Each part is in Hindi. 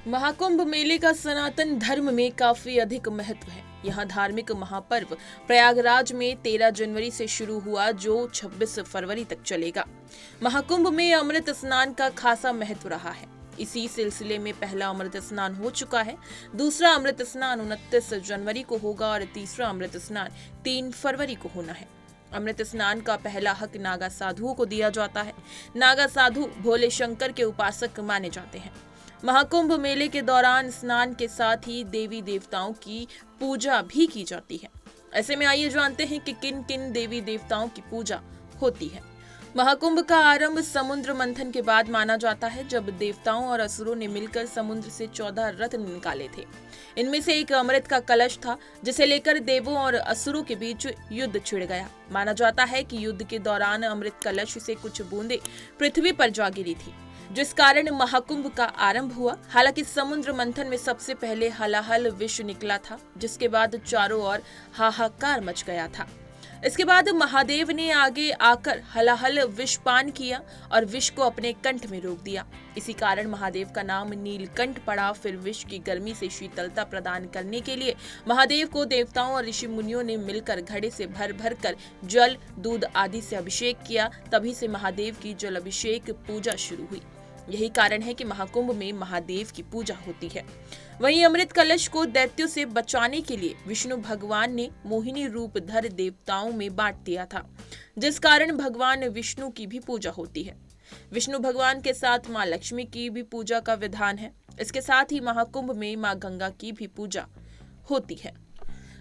महाकुंभ मेले का सनातन धर्म में काफी अधिक महत्व है। यहाँ धार्मिक महापर्व प्रयागराज में 13 जनवरी से शुरू हुआ जो 26 फरवरी तक चलेगा। महाकुंभ में अमृत स्नान का खासा महत्व रहा है। इसी सिलसिले में पहला अमृत स्नान हो चुका है। दूसरा अमृत स्नान 29 जनवरी को होगा और तीसरा अमृत स्नान 3 फरवरी को होना है। अमृत स्नान का पहला हक नागा साधुओं को दिया जाता है। नागा साधु भोले शंकर के उपासक माने जाते हैं। महाकुंभ मेले के दौरान स्नान के साथ ही देवी देवताओं की पूजा भी की जाती है। ऐसे में आइए जानते हैं कि किन किन देवी देवताओं की पूजा होती है। महाकुंभ का आरंभ समुद्र मंथन के बाद माना जाता है, जब देवताओं और असुरों ने मिलकर समुद्र से 14 रत्न निकाले थे। इनमें से एक अमृत का कलश था, जिसे लेकर देवों और असुरों के बीच युद्ध छिड़ गया। माना जाता है कि युद्ध के दौरान अमृत कलश से कुछ बूंदें पृथ्वी पर जा गिरी थी, जिस कारण महाकुंभ का आरंभ हुआ। हालांकि समुद्र मंथन में सबसे पहले हलाहल विष निकला था, जिसके बाद चारों ओर हाहाकार मच गया था। इसके बाद महादेव ने आगे आकर हलाहल विष पान किया और विष को अपने कंठ में रोक दिया। इसी कारण महादेव का नाम नीलकंठ पड़ा। फिर विष की गर्मी से शीतलता प्रदान करने के लिए महादेव को देवताओं और ऋषि मुनियों ने मिलकर घड़े से भर भर कर जल, दूध आदि से अभिषेक किया। तभी से महादेव की जल अभिषेक पूजा शुरू हुई। यही कारण है कि महाकुंभ में महादेव की पूजा होती है। वहीं अमृत कलश को दैत्यों से बचाने के लिए विष्णु भगवान ने मोहिनी रूप धर देवताओं में बांट दिया था, जिस कारण भगवान विष्णु की भी पूजा होती है। विष्णु भगवान के साथ माँ लक्ष्मी की भी पूजा का विधान है। इसके साथ ही महाकुंभ में माँ गंगा की भी पूजा होती है।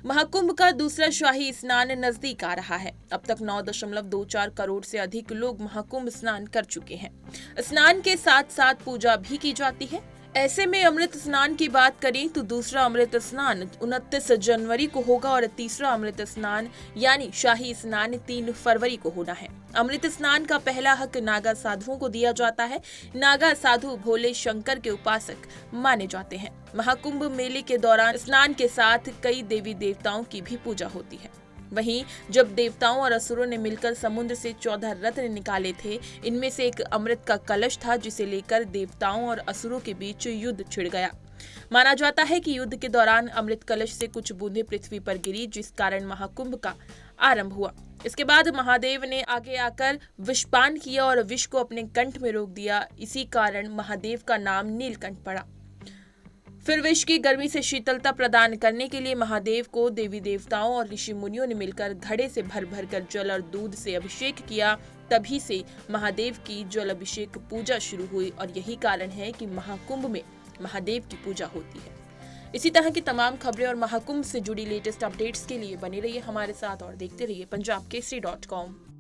महाकुंभ का दूसरा शाही स्नान नजदीक आ रहा है। अब तक 9.24 करोड़ से अधिक लोग महाकुंभ स्नान कर चुके हैं। स्नान के साथ साथ पूजा भी की जाती है। ऐसे में अमृत स्नान की बात करें तो दूसरा अमृत स्नान 29 जनवरी को होगा और तीसरा अमृत स्नान यानी शाही स्नान 3 फरवरी को होना है। अमृत स्नान का पहला हक नागा साधुओं को दिया जाता है। नागा साधु भोले शंकर के उपासक माने जाते हैं। महाकुंभ मेले के दौरान स्नान के साथ कई देवी देवताओं की भी पूजा होती है। वहीं जब देवताओं और असुरों ने मिलकर समुद्र से 14 रत्न निकाले थे, इनमें से एक अमृत का कलश था, जिसे लेकर देवताओं और असुरों के बीच युद्ध छिड़ गया। माना जाता है कि युद्ध के दौरान अमृत कलश से कुछ बूंदें पृथ्वी पर गिरी, जिस कारण महाकुंभ का आरंभ हुआ। इसके बाद महादेव ने आगे आकर विषपान किया और विष को अपने कंठ में रोक दिया। इसी कारण महादेव का नाम नीलकंठ पड़ा। फिर विष की गर्मी से शीतलता प्रदान करने के लिए महादेव को देवी देवताओं और ऋषि मुनियों ने मिलकर घड़े से भर भर कर जल और दूध से अभिषेक किया। तभी से महादेव की जल अभिषेक पूजा शुरू हुई और यही कारण है कि महाकुंभ में महादेव की पूजा होती है। इसी तरह की तमाम खबरें और महाकुंभ से जुड़ी लेटेस्ट अपडेट्स के लिए बने रहिए हमारे साथ और देखते रहिए punjabkesari.com।